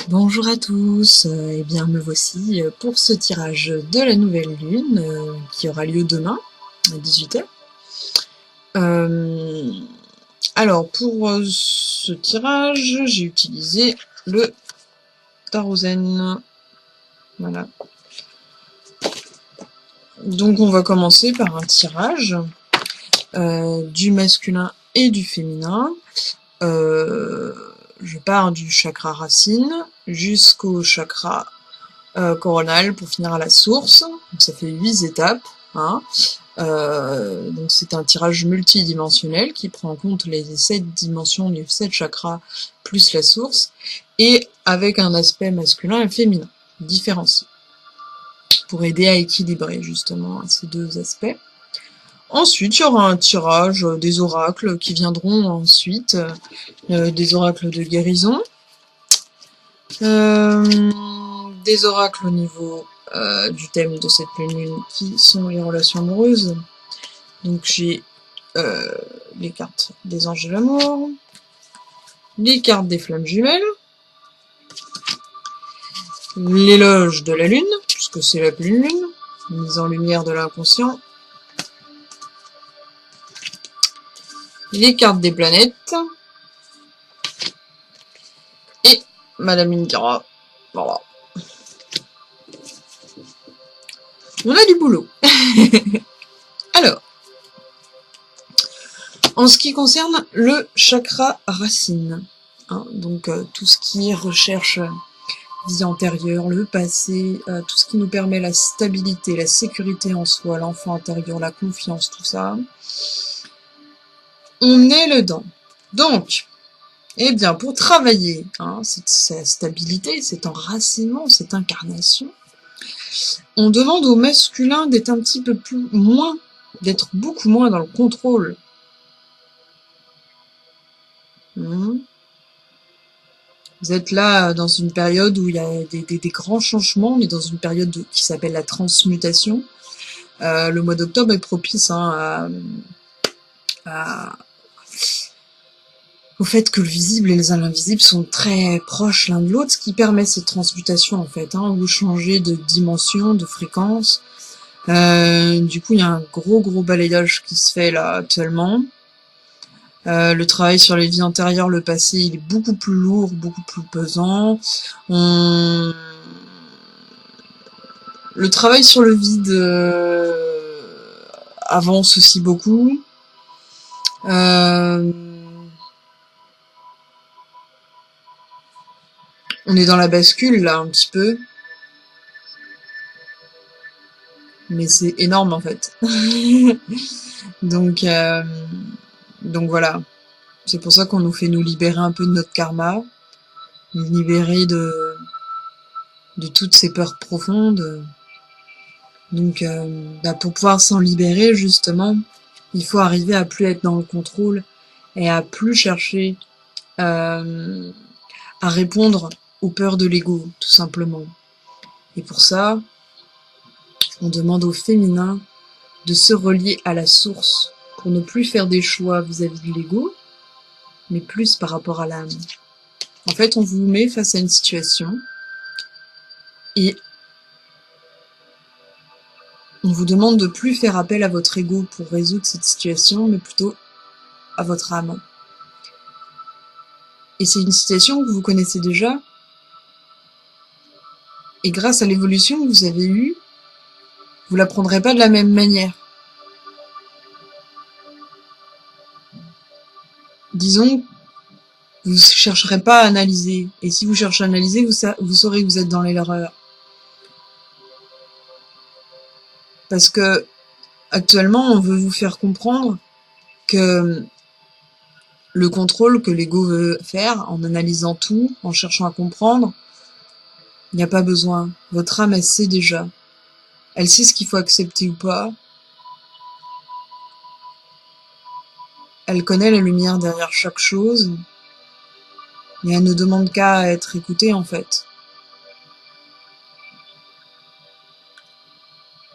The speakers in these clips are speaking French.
Bonjour à tous, et bien me voici pour ce tirage de la nouvelle lune qui aura lieu demain à 18h. Alors pour ce tirage, j'ai utilisé le Tarot-Zen. Voilà. Donc on va commencer par un tirage du masculin et du féminin. Je pars du chakra racine jusqu'au chakra coronal pour finir à la source. Donc ça fait 8 étapes. Hein. Donc c'est un tirage multidimensionnel qui prend en compte les 7 dimensions, les 7 chakras plus la source, et avec un aspect masculin et féminin différencié, pour aider à équilibrer justement ces deux aspects. Ensuite, il y aura un tirage des oracles qui viendront ensuite, des oracles de guérison, des oracles au niveau du thème de cette pleine lune qui sont les relations amoureuses. Donc j'ai les cartes des anges de l'amour, les cartes des flammes jumelles, l'éloge de la lune, puisque c'est la pleine lune, mise en lumière de l'inconscient, les cartes des planètes, et Madame Indira. Voilà. On a du boulot. Alors, en ce qui concerne le chakra racine, hein, donc tout ce qui recherche vie antérieure, le passé, tout ce qui nous permet la stabilité, la sécurité en soi, l'enfant intérieur, la confiance, tout ça, on est dedans. Donc, eh bien, pour travailler cette stabilité, cet enracinement, cette incarnation, on demande au masculin d'être un petit peu d'être beaucoup moins dans le contrôle. Vous êtes là dans une période où il y a des grands changements, mais dans une période qui s'appelle la transmutation. Le mois d'octobre est propice au fait que le visible et l'invisible sont très proches l'un de l'autre, ce qui permet cette transmutation en fait, vous changez de dimension, de fréquence. Du coup, il y a un gros balayage qui se fait là actuellement. Le travail sur les vies antérieures, le passé, il est beaucoup plus lourd, beaucoup plus pesant. Le travail sur le vide avance aussi beaucoup. On est dans la bascule là un petit peu. Mais c'est énorme en fait. Donc voilà. C'est pour ça qu'on nous fait nous libérer un peu de notre karma, nous libérer de toutes ces peurs profondes. Donc pour pouvoir s'en libérer justement, il faut arriver à plus être dans le contrôle et à plus chercher à répondre aux peurs de l'ego, tout simplement. Et pour ça, on demande au féminin de se relier à la source pour ne plus faire des choix vis-à-vis de l'ego, mais plus par rapport à l'âme. En fait, on vous met face à une situation et on vous demande de plus faire appel à votre ego pour résoudre cette situation, mais plutôt à votre âme. Et c'est une situation que vous connaissez déjà, et grâce à l'évolution que vous avez eue, vous la prendrez pas de la même manière. Disons, vous chercherez pas à analyser, et si vous cherchez à analyser, vous saurez que vous êtes dans l'erreur. Parce que actuellement, on veut vous faire comprendre que le contrôle que l'ego veut faire, en analysant tout, en cherchant à comprendre, il n'y a pas besoin. Votre âme, elle sait déjà. Elle sait ce qu'il faut accepter ou pas. Elle connaît la lumière derrière chaque chose. Et elle ne demande qu'à être écoutée, en fait.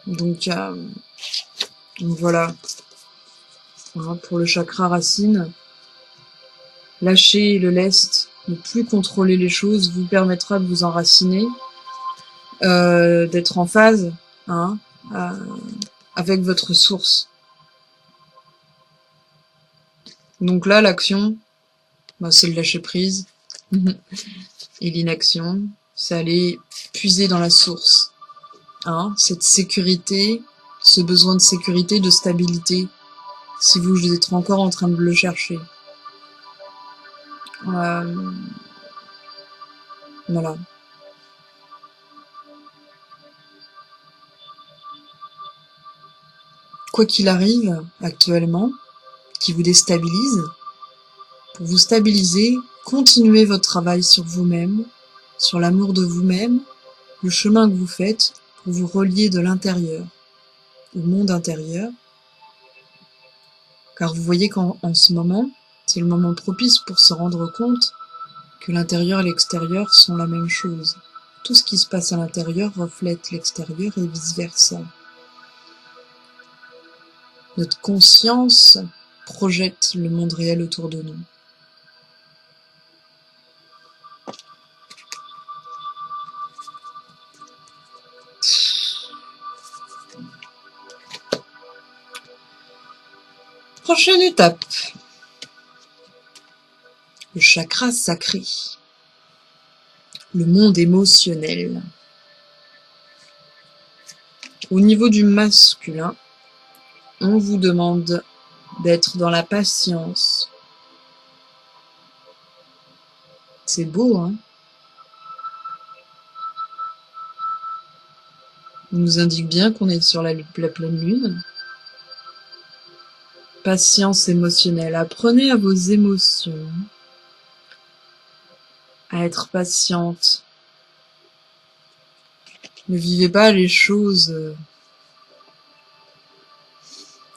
Donc voilà. Pour le chakra racine, lâchez le lest ne plus contrôler les choses vous permettra de vous enraciner, d'être en phase hein, avec votre source. Donc là, l'action, bah, c'est le lâcher prise. Et l'inaction, c'est aller puiser dans la source. Hein, cette sécurité, ce besoin de sécurité, de stabilité, si vous êtes encore en train de le chercher. Voilà. Quoi qu'il arrive actuellement, qui vous déstabilise, pour vous stabiliser, continuez votre travail sur vous-même, sur l'amour de vous-même, le chemin que vous faites pour vous relier de l'intérieur au monde intérieur. Car vous voyez qu'en ce moment, c'est le moment propice pour se rendre compte que l'intérieur et l'extérieur sont la même chose. Tout ce qui se passe à l'intérieur reflète l'extérieur et vice-versa. Notre conscience projette le monde réel autour de nous. Prochaine étape. Le chakra sacré. Le monde émotionnel. Au niveau du masculin, on vous demande d'être dans la patience. C'est beau, hein? On nous indique bien qu'on est sur la pleine lune. Patience émotionnelle. Apprenez à vos émotions, à être patiente. Ne vivez pas les choses,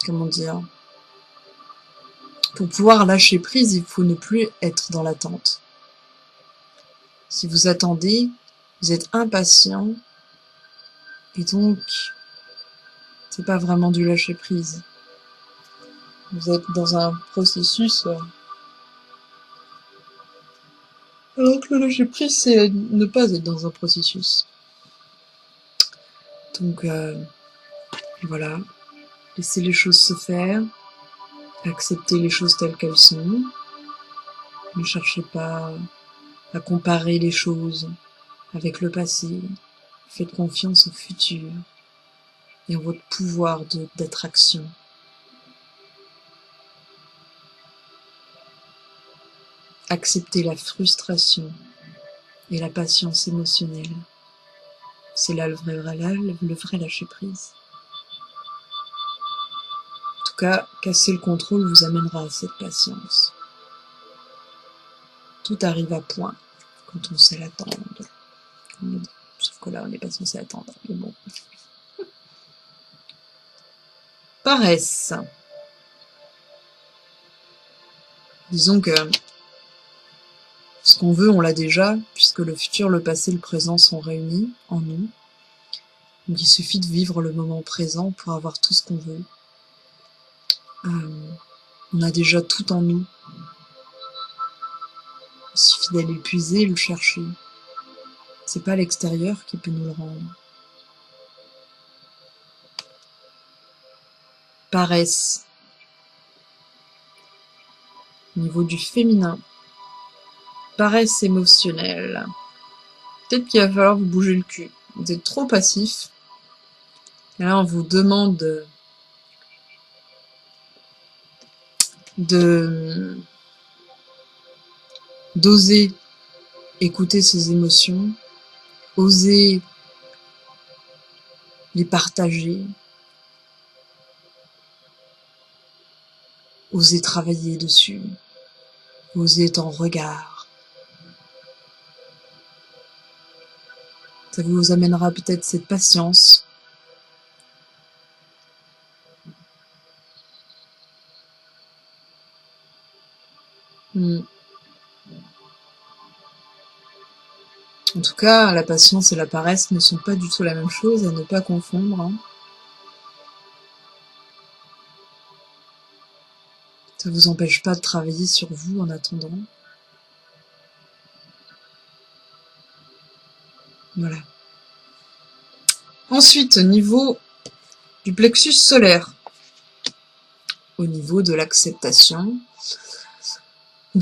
comment dire, pour pouvoir lâcher prise, il faut ne plus être dans l'attente. Si vous attendez, vous êtes impatient, et donc, c'est pas vraiment du lâcher prise. Vous êtes dans un processus, alors que le lâcher prise, c'est ne pas être dans un processus. Donc, voilà. Laissez les choses se faire. Acceptez les choses telles qu'elles sont. Ne cherchez pas à comparer les choses avec le passé. Faites confiance au futur et en votre pouvoir d'attraction. Acceptez la frustration et la patience émotionnelle. C'est là le vrai lâcher prise. En tout cas, casser le contrôle vous amènera à cette patience. Tout arrive à point quand on sait l'attendre. Sauf que là, on n'est pas censé attendre. Mais bon. Paresse. Disons que ce qu'on veut, on l'a déjà, puisque le futur, le passé, le présent sont réunis en nous. Donc il suffit de vivre le moment présent pour avoir tout ce qu'on veut. On a déjà tout en nous. Il suffit d'aller le puiser et le chercher. C'est pas l'extérieur qui peut nous le rendre. Paresse. Au niveau du féminin. Paresse émotionnelle. Peut-être qu'il va falloir vous bouger le cul. Vous êtes trop passif. Et là, on vous demande d'oser écouter ses émotions, oser les partager, oser travailler dessus, oser être en regard. Ça vous amènera peut-être cette patience. En tout cas, la patience et la paresse ne sont pas du tout la même chose, à ne pas confondre. Hein. Ça vous empêche pas de travailler sur vous en attendant. Voilà. Ensuite, au niveau du plexus solaire, au niveau de l'acceptation, au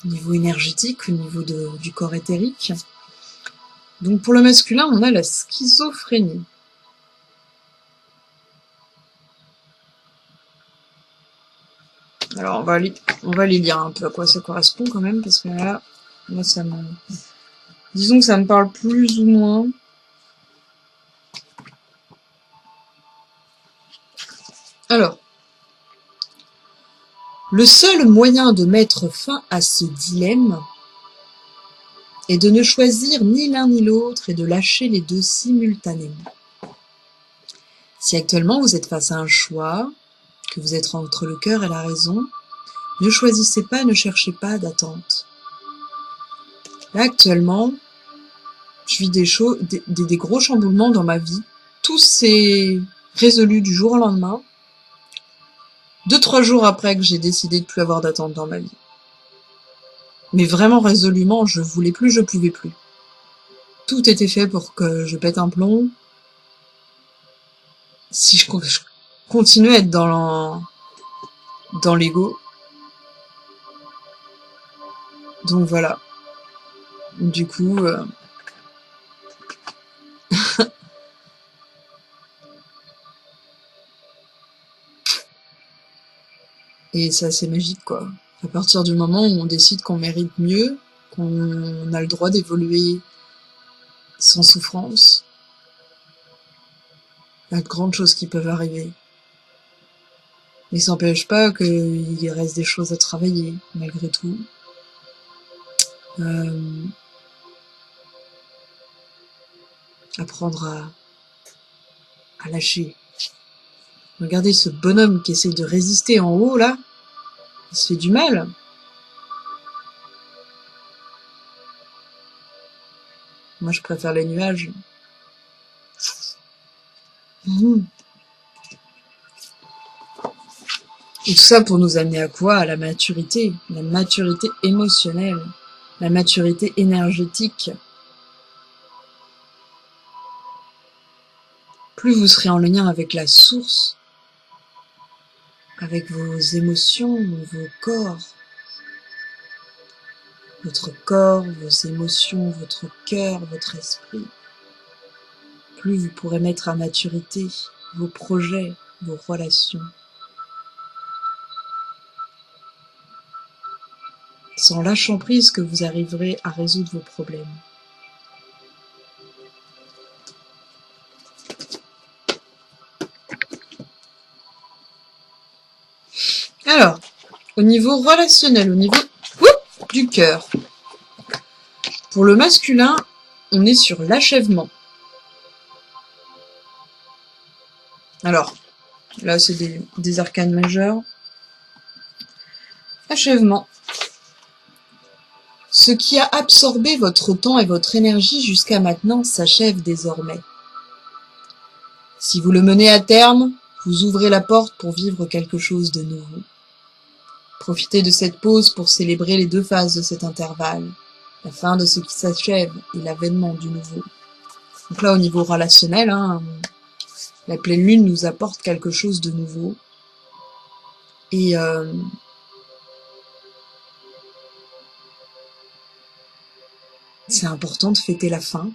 niveau énergétique, au niveau du corps éthérique. Donc pour le masculin, on a la schizophrénie. Alors on va les lire un peu à quoi ça correspond quand même, parce que là, moi disons que ça me parle plus ou moins. Alors, le seul moyen de mettre fin à ce dilemme est de ne choisir ni l'un ni l'autre et de lâcher les deux simultanément. Si actuellement vous êtes face à un choix, que vous êtes entre le cœur et la raison, ne choisissez pas, ne cherchez pas d'attente. Là actuellement, je vis des gros chamboulements dans ma vie. Tout s'est résolu du jour au lendemain. 2-3 jours après que j'ai décidé de plus avoir d'attente dans ma vie. Mais vraiment résolument, je voulais plus, je pouvais plus. Tout était fait pour que je pète un plomb. Si je continuais à être dans l'ego. Donc voilà. Du coup, et c'est assez magique, quoi. À partir du moment où on décide qu'on mérite mieux, qu'on a le droit d'évoluer sans souffrance, il y a de grandes choses qui peuvent arriver. Mais ça n'empêche pas qu'il reste des choses à travailler, malgré tout. Apprendre à lâcher. Regardez ce bonhomme qui essaie de résister en haut, là. Il se fait du mal. Moi, je préfère les nuages. Et tout ça pour nous amener à quoi? À la maturité émotionnelle, la maturité énergétique. Plus vous serez en lien avec la source, avec vos émotions, vos corps, vos émotions, votre cœur, votre esprit, plus vous pourrez mettre à maturité vos projets, vos relations. C'est en lâchant prise que vous arriverez à résoudre vos problèmes. Alors, au niveau relationnel, au niveau du cœur. Pour le masculin, on est sur l'achèvement. Alors, là c'est des arcanes majeures. Achèvement. Ce qui a absorbé votre temps et votre énergie jusqu'à maintenant s'achève désormais. Si vous le menez à terme, vous ouvrez la porte pour vivre quelque chose de nouveau. Profitez de cette pause pour célébrer les deux phases de cet intervalle, la fin de ce qui s'achève et l'avènement du nouveau. Donc là, au niveau relationnel, la pleine lune nous apporte quelque chose de nouveau. Et c'est important de fêter la fin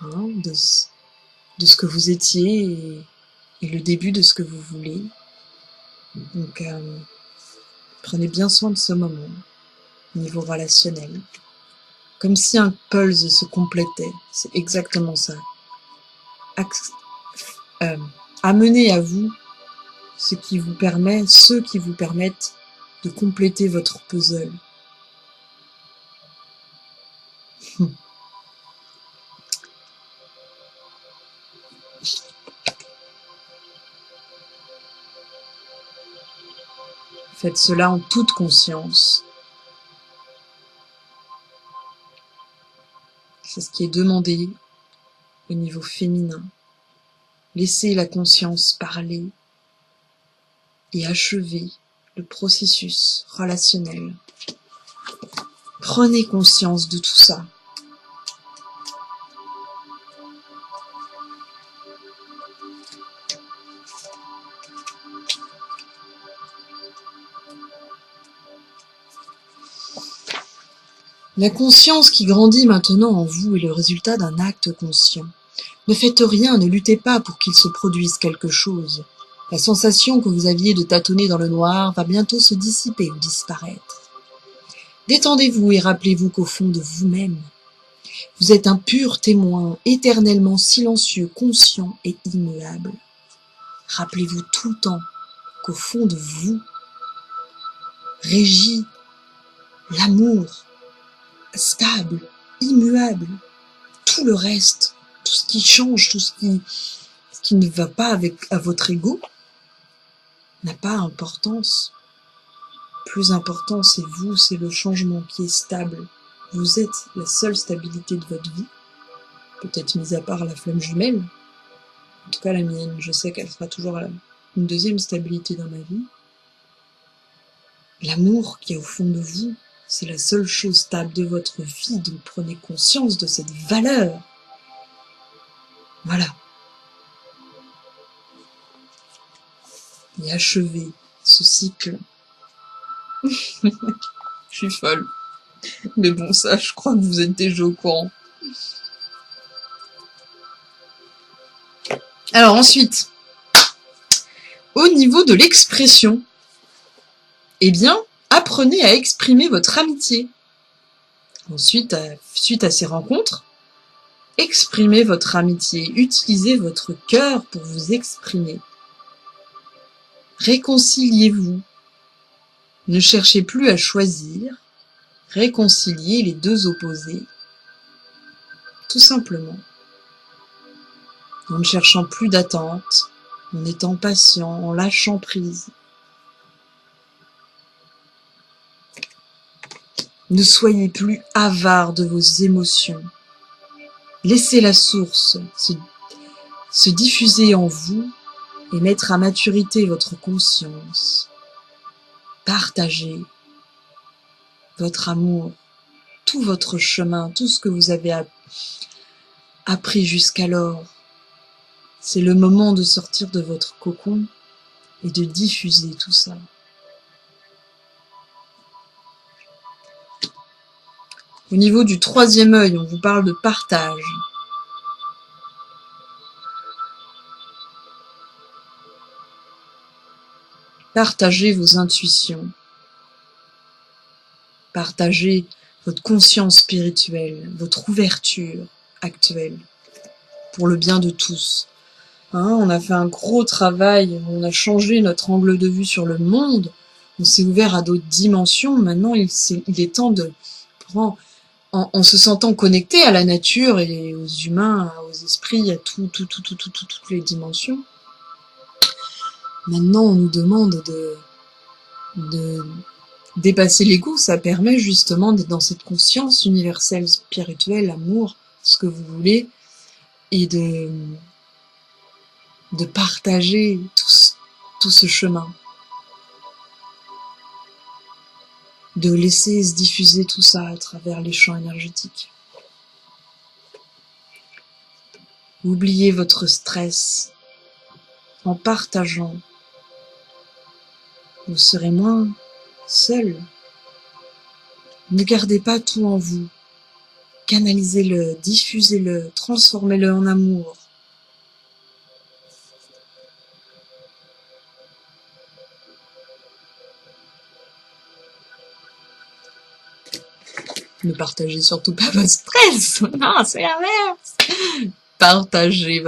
de ce que vous étiez et le début de ce que vous voulez. Donc, prenez bien soin de ce moment, au niveau relationnel. Comme si un pulse se complétait, c'est exactement ça. Amenez à vous ceux qui vous permettent de compléter votre puzzle. Faites cela en toute conscience. C'est ce qui est demandé au niveau féminin. Laissez la conscience parler et achever le processus relationnel. Prenez conscience de tout ça. La conscience qui grandit maintenant en vous est le résultat d'un acte conscient. Ne faites rien, ne luttez pas pour qu'il se produise quelque chose. La sensation que vous aviez de tâtonner dans le noir va bientôt se dissiper ou disparaître. Détendez-vous et rappelez-vous qu'au fond de vous-même, vous êtes un pur témoin, éternellement silencieux, conscient et immuable. Rappelez-vous tout le temps qu'au fond de vous régit l'amour, stable, immuable. Tout le reste, tout ce qui change, tout ce qui ne va pas à votre ego, n'a pas importance. Plus important, c'est vous, c'est le changement qui est stable. Vous êtes la seule stabilité de votre vie, peut-être mis à part la flamme jumelle. En tout cas, la mienne, je sais qu'elle sera toujours une deuxième stabilité dans ma vie. L'amour qui est au fond de vous, c'est la seule chose stable de votre vie, donc prenez conscience de cette valeur. Voilà. Et achevez ce cycle. Je suis folle. Mais bon, ça, je crois que vous êtes déjà au courant. Alors ensuite, au niveau de l'expression, eh bien, apprenez à exprimer votre amitié. Ensuite, suite à ces rencontres, exprimez votre amitié, utilisez votre cœur pour vous exprimer. Réconciliez-vous. Ne cherchez plus à choisir, réconciliez les deux opposés, tout simplement. En ne cherchant plus d'attente, en étant patient, en lâchant prise. Ne soyez plus avare de vos émotions. Laissez la source se diffuser en vous et mettre à maturité votre conscience. Partagez votre amour, tout votre chemin, tout ce que vous avez appris jusqu'alors. C'est le moment de sortir de votre cocon et de diffuser tout ça. Au niveau du troisième œil, on vous parle de partage. Partagez vos intuitions. Partagez votre conscience spirituelle, votre ouverture actuelle, pour le bien de tous. On a fait un gros travail, on a changé notre angle de vue sur le monde, on s'est ouvert à d'autres dimensions. Maintenant, il est temps de en se sentant connecté à la nature et aux humains, aux esprits, à toutes les dimensions. Maintenant, on nous demande de dépasser l'ego. Ça permet justement d'être dans cette conscience universelle, spirituelle, amour, ce que vous voulez, et de partager tout ce chemin. De laisser se diffuser tout ça à travers les champs énergétiques. Oubliez votre stress. En partageant, vous serez moins seul. Ne gardez pas tout en vous. Canalisez-le, diffusez-le, transformez-le en amour. Ne partagez surtout pas votre stress. Non, c'est l'inverse. Partagez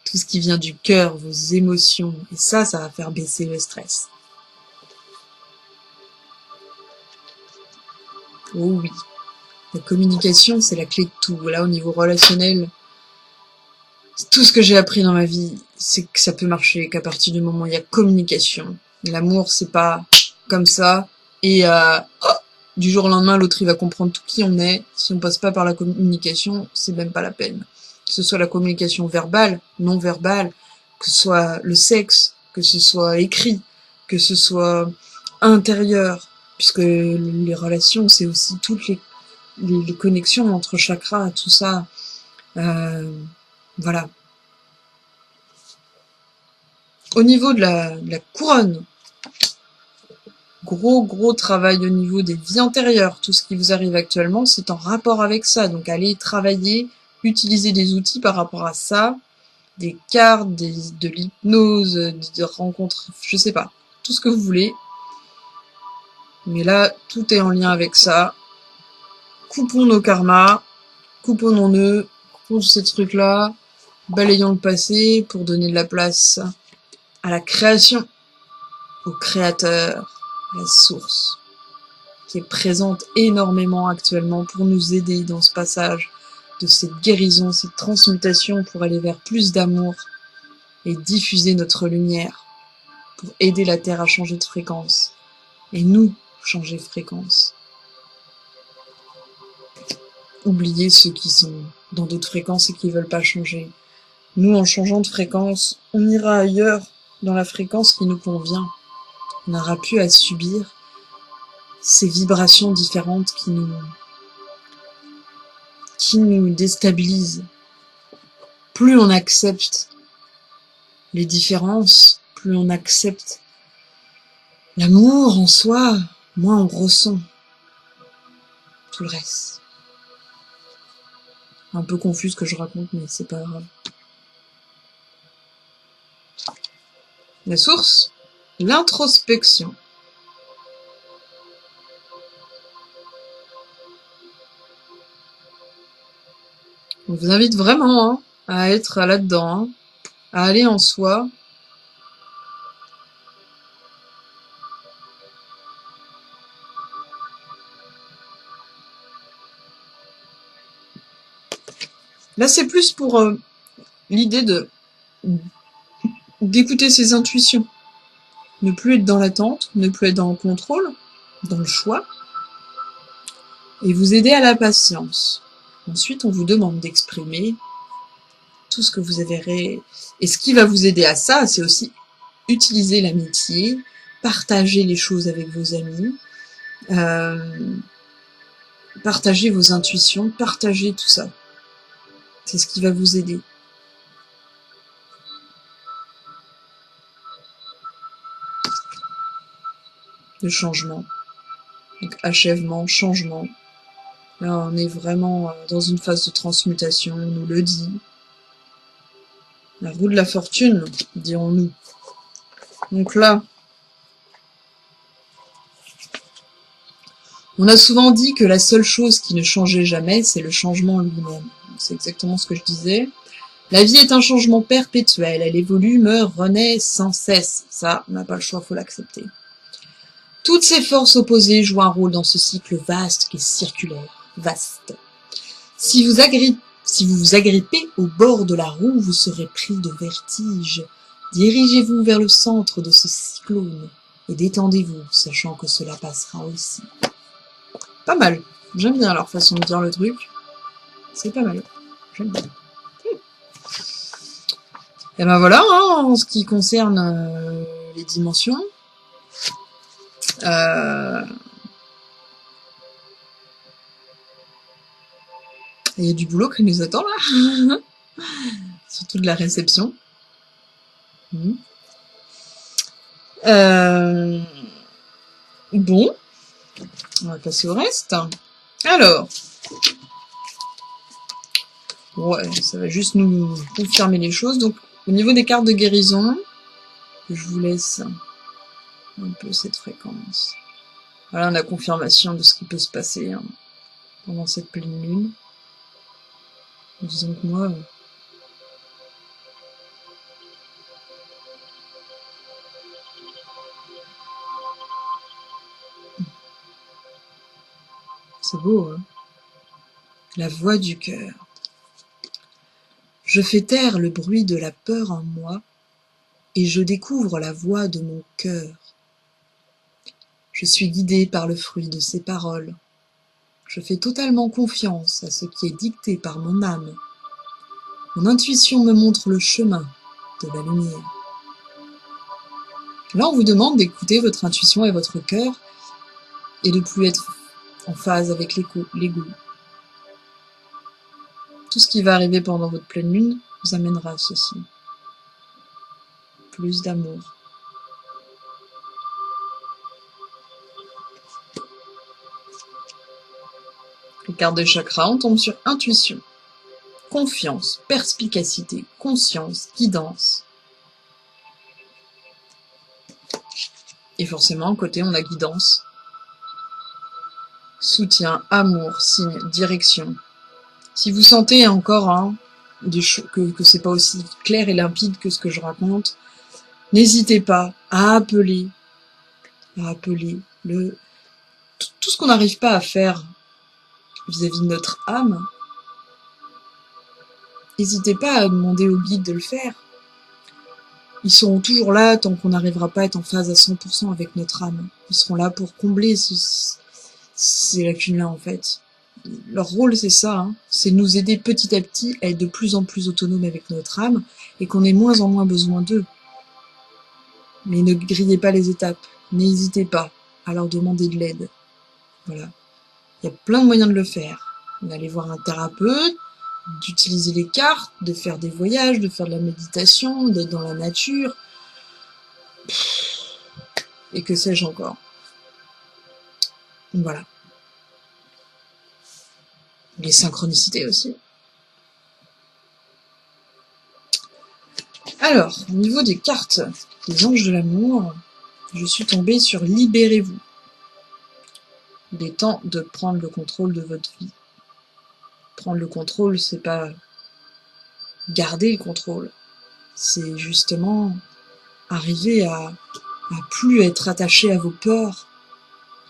tout ce qui vient du cœur, vos émotions. Et ça va faire baisser le stress. Oh oui. La communication, c'est la clé de tout. Là, au niveau relationnel, tout ce que j'ai appris dans ma vie, c'est que ça peut marcher qu'à partir du moment où il y a communication. L'amour, c'est pas comme ça. Et du jour au lendemain, l'autre, il va comprendre tout qui on est. Si on passe pas par la communication, c'est même pas la peine. Que ce soit la communication verbale, non verbale, que ce soit le sexe, que ce soit écrit, que ce soit intérieur, puisque les relations, c'est aussi toutes les connexions entre chakras, tout ça. Voilà. Au niveau de la couronne, gros travail au niveau des vies antérieures. Tout ce qui vous arrive actuellement, c'est en rapport avec ça. Donc allez travailler, utiliser des outils par rapport à ça, des cartes, de l'hypnose, de rencontres, je sais pas, tout ce que vous voulez. Mais là, tout est en lien avec ça. Coupons nos karmas, coupons nos nœuds, coupons ces trucs-là, balayons le passé pour donner de la place à la création, au créateur, à la source, qui est présente énormément actuellement pour nous aider dans ce passage de cette guérison, cette transmutation pour aller vers plus d'amour et diffuser notre lumière, pour aider la Terre à changer de fréquence, et nous changer de fréquence. Oubliez ceux qui sont dans d'autres fréquences et qui veulent pas changer. Nous, en changeant de fréquence, on ira ailleurs, dans la fréquence qui nous convient. On n'aura plus à subir ces vibrations différentes qui nous déstabilisent. Plus on accepte les différences, plus on accepte l'amour en soi, moins on ressent tout le reste. Un peu confus ce que je raconte, mais c'est pas grave. La source, l'introspection. On vous invite vraiment à être là-dedans, à aller en soi. Là, c'est plus pour l'idée d'écouter ses intuitions. Ne plus être dans l'attente, ne plus être dans le contrôle, dans le choix, et vous aider à la patience. Ensuite, on vous demande d'exprimer tout ce que vous avez. Et ce qui va vous aider à ça, c'est aussi utiliser l'amitié, partager les choses avec vos amis, partager vos intuitions, partager tout ça. C'est ce qui va vous aider. Le changement. Donc achèvement, changement. Là, on est vraiment dans une phase de transmutation, on nous le dit. La roue de la fortune, dirons-nous. Donc là, on a souvent dit que la seule chose qui ne changeait jamais, c'est le changement lui-même. C'est exactement ce que je disais. La vie est un changement perpétuel, elle évolue, meurt, renaît sans cesse. Ça, on n'a pas le choix, faut l'accepter. Toutes ces forces opposées jouent un rôle dans ce cycle vaste qui est circulaire, vaste. Si vous vous agrippez au bord de la roue, vous serez pris de vertige. Dirigez-vous vers le centre de ce cyclone et détendez-vous, sachant que cela passera aussi. Pas mal. J'aime bien leur façon de dire le truc. C'est pas mal. J'aime bien. Et ben voilà, en ce qui concerne les dimensions. Il y a du boulot qui nous attend là. Surtout de la réception. Bon. On va passer au reste. Alors. Ouais, ça va juste nous confirmer les choses. Donc, au niveau des cartes de guérison, je vous laisse un peu cette fréquence. Voilà, on a confirmation de ce qui peut se passer pendant cette pleine lune. Disons que moi... c'est beau, hein. La voix du cœur. Je fais taire le bruit de la peur en moi et je découvre la voix de mon cœur. Je suis guidée par le fruit de ses paroles. Je fais totalement confiance à ce qui est dicté par mon âme. Mon intuition me montre le chemin de la lumière. Là, on vous demande d'écouter votre intuition et votre cœur et de plus être en phase avec l'ego. Tout ce qui va arriver pendant votre pleine lune vous amènera à ceci. Plus d'amour. Les cartes de chakra, on tombe sur intuition, confiance, perspicacité, conscience, guidance. Et forcément, côté, on a guidance, soutien, amour, signe, direction. Si vous sentez encore que c'est pas aussi clair et limpide que ce que je raconte, n'hésitez pas à appeler tout ce qu'on n'arrive pas à faire vis-à-vis de notre âme. N'hésitez pas à demander aux guides de le faire. Ils seront toujours là tant qu'on n'arrivera pas à être en phase à 100% avec notre âme. Ils seront là pour combler ces lacunes-là, en fait. Leur rôle, c'est ça, c'est nous aider petit à petit à être de plus en plus autonomes avec notre âme et qu'on ait moins en moins besoin d'eux. Mais ne grillez pas les étapes. N'hésitez pas à leur demander de l'aide. Voilà. Il y a plein de moyens de le faire. D'aller voir un thérapeute, d'utiliser les cartes, de faire des voyages, de faire de la méditation, d'être dans la nature. Et que sais-je encore. Voilà. Les synchronicités aussi. Alors, au niveau des cartes des anges de l'amour, je suis tombée sur libérez-vous. Il est temps de prendre le contrôle de votre vie. Prendre le contrôle, c'est pas garder le contrôle. C'est justement arriver à plus être attaché à vos peurs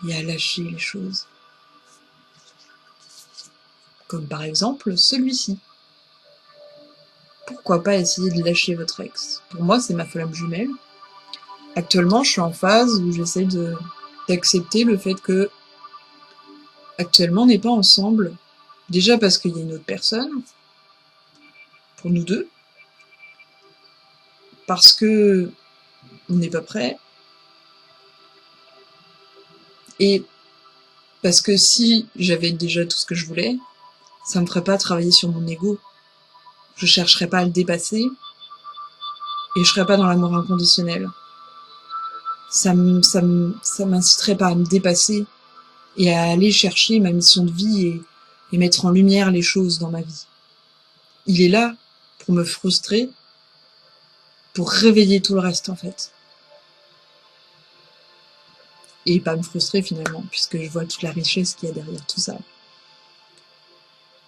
et à lâcher les choses. Comme par exemple celui-ci. Pourquoi pas essayer de lâcher votre ex? Pour moi, c'est ma flamme jumelle. Actuellement, je suis en phase où j'essaie d'accepter le fait que actuellement on n'est pas ensemble. Déjà parce qu'il y a une autre personne, pour nous deux, parce que on n'est pas prêt, et parce que si j'avais déjà tout ce que je voulais, ça me ferait pas travailler sur mon ego. Je chercherais pas à le dépasser, et je serais pas dans l'amour inconditionnel. Ça m'inciterait pas à me dépasser et à aller chercher ma mission de vie et mettre en lumière les choses dans ma vie. Il est là pour me frustrer, pour réveiller tout le reste en fait. Et pas me frustrer finalement, puisque je vois toute la richesse qu'il y a derrière tout ça.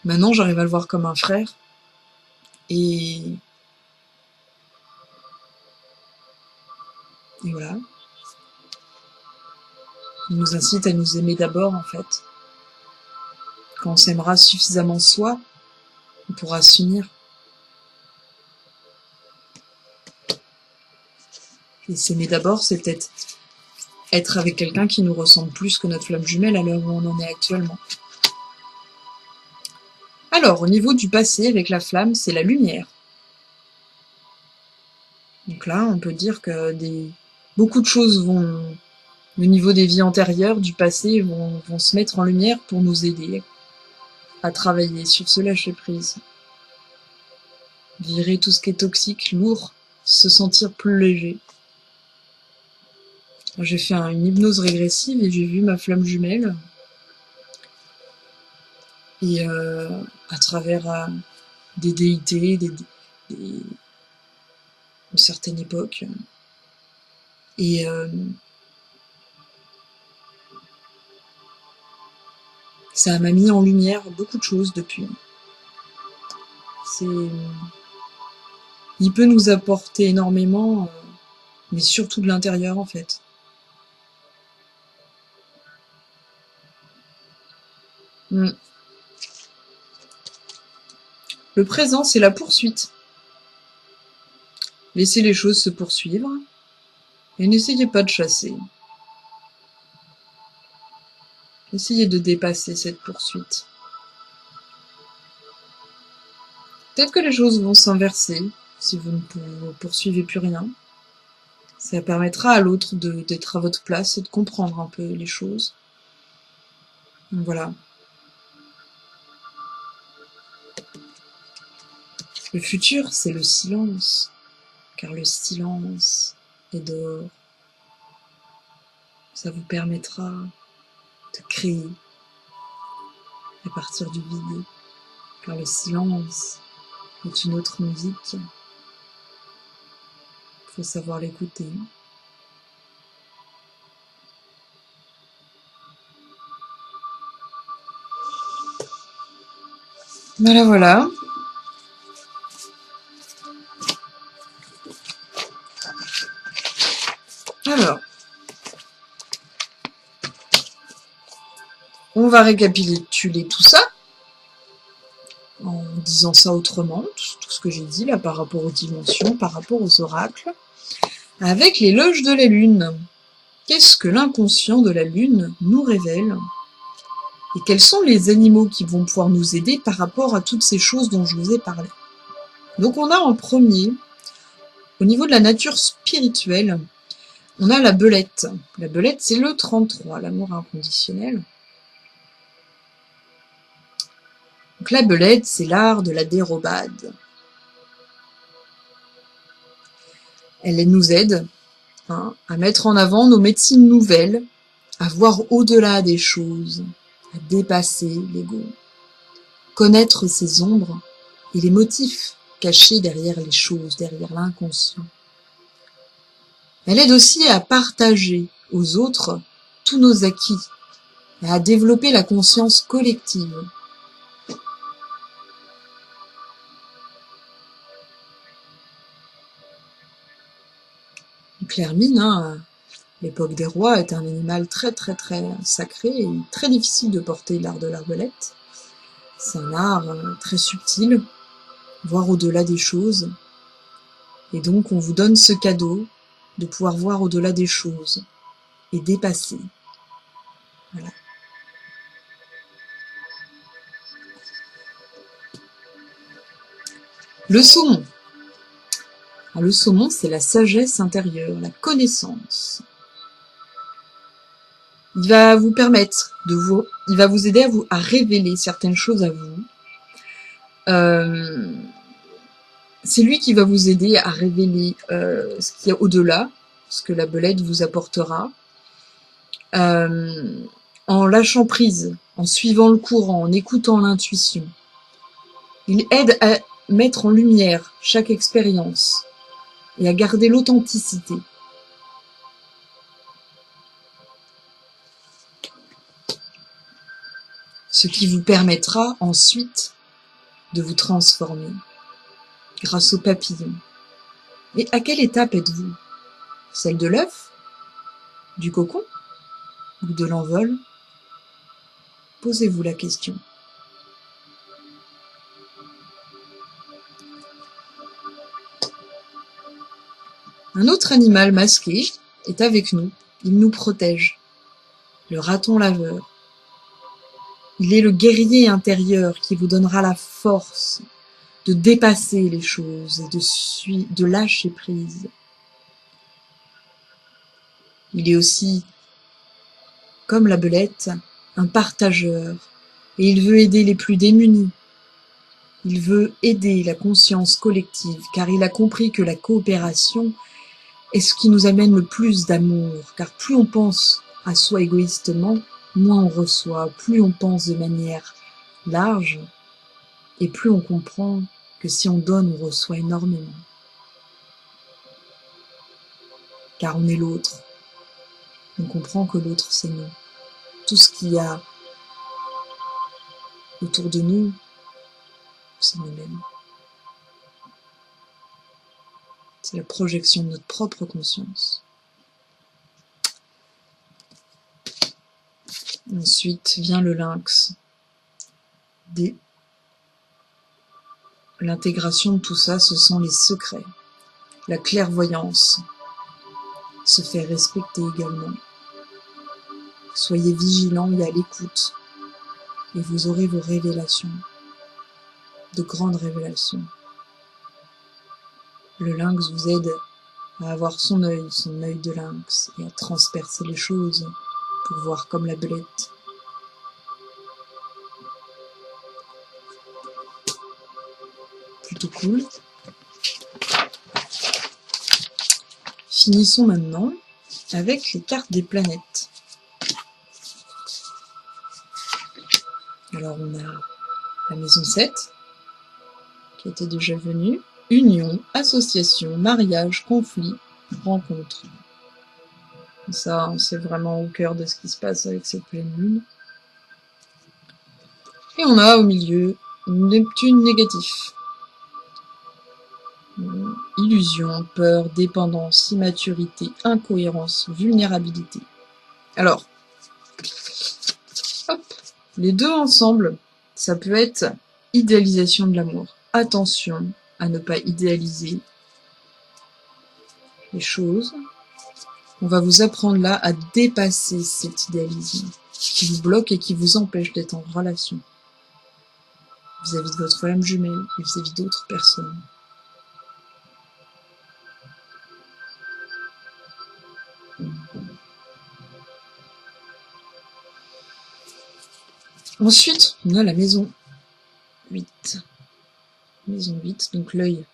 Maintenant, j'arrive à le voir comme un frère, et voilà. Il nous incite à nous aimer d'abord en fait. Quand on s'aimera suffisamment soi, on pourra s'unir. Et s'aimer d'abord, c'est peut-être être avec quelqu'un qui nous ressemble plus que notre flamme jumelle à l'heure où on en est actuellement. Alors, au niveau du passé, avec la flamme, c'est la lumière. Donc là, on peut dire que beaucoup de choses vont, au niveau des vies antérieures, du passé, vont se mettre en lumière pour nous aider à travailler sur ce lâcher-prise. Virer tout ce qui est toxique, lourd, se sentir plus léger. J'ai fait une hypnose régressive et j'ai vu ma flamme jumelle. Et à travers des déités, d'une certaine époque. Et ça m'a mis en lumière beaucoup de choses depuis. Il peut nous apporter énormément, mais surtout de l'intérieur en fait. Le présent, c'est la poursuite. Laissez les choses se poursuivre et n'essayez pas de chasser. Essayez de dépasser cette poursuite. Peut-être que les choses vont s'inverser si vous ne poursuivez plus rien. Ça permettra à l'autre d'être à votre place et de comprendre un peu les choses. Donc voilà. Le futur, c'est le silence, car le silence est dehors. Ça vous permettra de créer à partir du vide, car le silence est une autre musique. Il faut savoir l'écouter. Voilà, voilà. Alors, on va récapituler tout ça en disant ça autrement, tout ce que j'ai dit là par rapport aux dimensions, par rapport aux oracles, avec l'éloge de la Lune. Qu'est-ce que l'inconscient de la Lune nous révèle? Et quels sont les animaux qui vont pouvoir nous aider par rapport à toutes ces choses dont je vous ai parlé? Donc on a en premier, au niveau de la nature spirituelle, on a la belette. La belette, c'est le 33, l'amour inconditionnel. Donc la belette, c'est l'art de la dérobade. Elle nous aide à mettre en avant nos médecines nouvelles, à voir au-delà des choses, à dépasser l'ego, connaître ses ombres et les motifs cachés derrière les choses, derrière l'inconscient. Elle aide aussi à partager aux autres tous nos acquis, et à développer la conscience collective. Donc l'hermine, à l'époque des rois, est un animal très très très sacré et très difficile de porter l'art de l'arbalète. C'est un art très subtil, voir au-delà des choses. Et donc on vous donne ce cadeau de pouvoir voir au-delà des choses et dépasser. Voilà. Le saumon. Alors, le saumon, c'est la sagesse intérieure, la connaissance. Il va vous permettre il va vous aider à révéler certaines choses à vous. C'est lui qui va vous aider à révéler ce qu'il y a au-delà, ce que la belette vous apportera, en lâchant prise, en suivant le courant, en écoutant l'intuition. Il aide à mettre en lumière chaque expérience et à garder l'authenticité. Ce qui vous permettra ensuite de vous transformer grâce au papillon. Et à quelle étape êtes-vous? Celle de l'œuf? Du cocon? Ou de l'envol? Posez-vous la question. Un autre animal masqué est avec nous. Il nous protège. Le raton laveur. Il est le guerrier intérieur qui vous donnera la force de dépasser les choses et de lâcher prise. Il est aussi, comme la belette, un partageur, et il veut aider les plus démunis. Il veut aider la conscience collective, car il a compris que la coopération est ce qui nous amène le plus d'amour, car plus on pense à soi égoïstement, moins on reçoit, plus on pense de manière large, et plus on comprend que si on donne, on reçoit énormément. Car on est l'autre. On comprend que l'autre, c'est nous. Tout ce qu'il y a autour de nous, c'est nous-mêmes. C'est la projection de notre propre conscience. Ensuite vient le lynx. L'intégration de tout ça, ce sont les secrets. La clairvoyance se fait respecter également. Soyez vigilants et à l'écoute, et vous aurez vos révélations, de grandes révélations. Le lynx vous aide à avoir son œil de lynx, et à transpercer les choses pour voir comme la belette. plutôt cool. Finissons maintenant avec les cartes des planètes. Alors on a la maison 7, qui était déjà venue. Union, association, mariage, conflit, rencontre. Ça, c'est vraiment au cœur de ce qui se passe avec cette pleine lune. Et on a au milieu Neptune négatif. Illusion, peur, dépendance, immaturité, incohérence, vulnérabilité. Alors, hop, les deux ensemble, ça peut être idéalisation de l'amour. Attention à ne pas idéaliser les choses. On va vous apprendre là à dépasser cet idéalisme qui vous bloque et qui vous empêche d'être en relation vis-à-vis de votre flamme jumelle et vis-à-vis d'autres personnes. Ensuite, on a la maison 8. Maison 8, donc l'œil.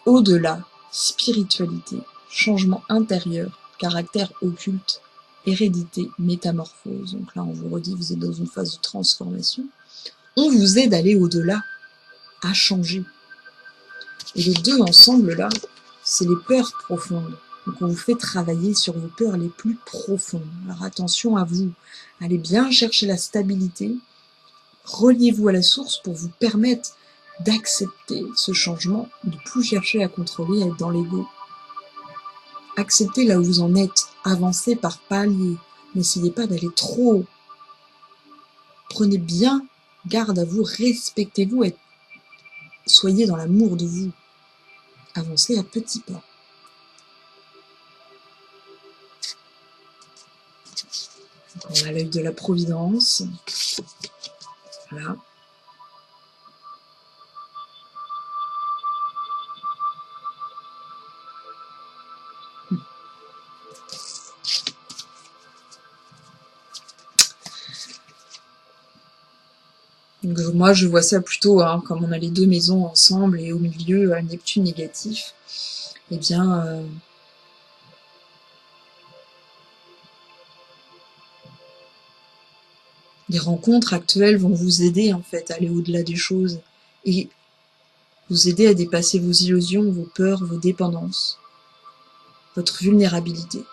Au-delà, spiritualité, changement intérieur, caractère occulte, hérédité, métamorphose. Donc là, on vous redit, vous êtes dans une phase de transformation. On vous aide à aller au-delà, à changer. Et les deux ensemble, là, c'est les peurs profondes. Donc on vous fait travailler sur vos peurs les plus profondes. Alors attention à vous. Allez bien chercher la stabilité. Reliez-vous à la source pour vous permettre d'accepter ce changement, de ne plus chercher à contrôler, à être dans l'ego. Acceptez là où vous en êtes. Avancez par paliers. N'essayez pas d'aller trop haut. Prenez bien garde à vous. Respectez-vous et soyez dans l'amour de vous. Avancez à petits pas. On a l'œil de la providence. Voilà. Donc, moi, je vois ça plutôt, comme on a les deux maisons ensemble et au milieu, Neptune négatif. Eh bien, les rencontres actuelles vont vous aider en fait à aller au-delà des choses et vous aider à dépasser vos illusions, vos peurs, vos dépendances, votre vulnérabilité.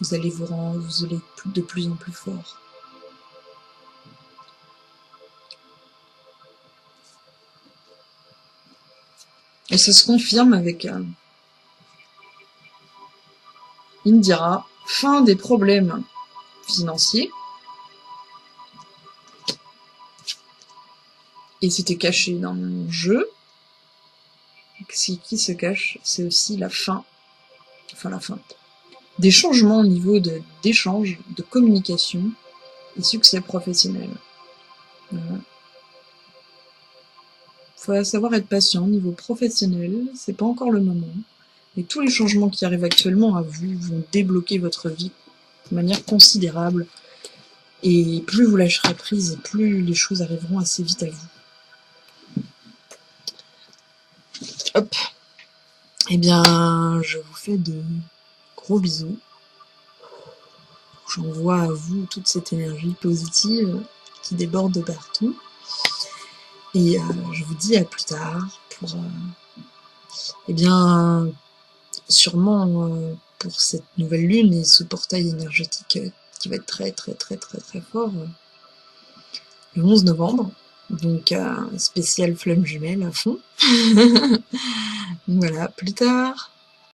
Vous allez vous allez de plus en plus fort. Et ça se confirme avec Indira, fin des problèmes financiers. Et c'était caché dans mon jeu. Ce qui se cache, c'est aussi la fin. Enfin la fin. Des changements au niveau d'échange, de communication et succès professionnel. Voilà. Faut savoir être patient au niveau professionnel, c'est pas encore le moment. Et tous les changements qui arrivent actuellement à vous vont débloquer votre vie de manière considérable. Et plus vous lâcherez prise, plus les choses arriveront assez vite à vous. Hop. Eh bien, je vous fais de gros bisous. J'envoie à vous toute cette énergie positive qui déborde de partout. Et je vous dis à plus tard pour, eh bien, sûrement pour cette nouvelle lune et ce portail énergétique qui va être très fort le 11 novembre. Donc, spécial flamme jumelle à fond. Voilà, plus tard.